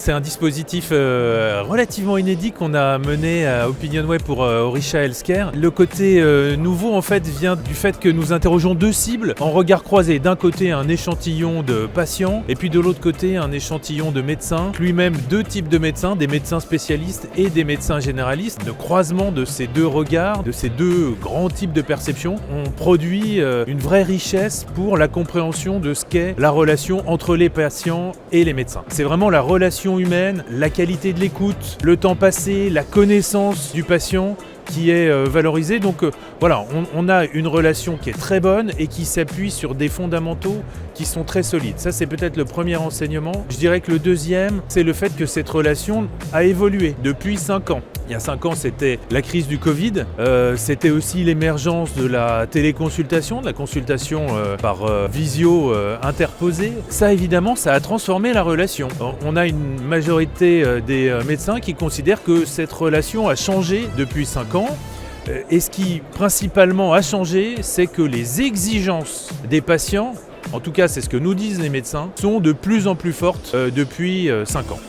c'est un dispositif relativement inédit qu'on a mené à OpinionWay pour Orisha Healthcare. Le côté nouveau en fait vient du fait que nous interrogeons deux cibles en regard croisé. D'un côté un échantillon de patients et puis de l'autre côté un échantillon de médecins, lui-même deux types de médecins, des médecins spécialistes et des médecins généralistes. Le croisement de ces deux regards, de ces deux grands types de perceptions, on produit une vraie richesse pour la compréhension de ce qu'est la relation entre les patients et les médecins. C'est vraiment la relation humaine, la qualité de l'écoute, le temps passé, la connaissance du patient qui est valorisée. Donc voilà, on a une relation qui est très bonne et qui s'appuie sur des fondamentaux qui sont très solides. Ça, c'est peut-être le premier enseignement. Je dirais que le deuxième, c'est le fait que cette relation a évolué depuis 5 ans. Il y a 5 ans, c'était la crise du Covid. C'était aussi l'émergence de la téléconsultation, de la consultation par visio interposée. Ça, évidemment, ça a transformé la relation. On a une majorité des médecins qui considèrent que cette relation a changé depuis 5 ans. Et ce qui principalement a changé, c'est que les exigences des patients, en tout cas c'est ce que nous disent les médecins, sont de plus en plus fortes depuis 5 ans.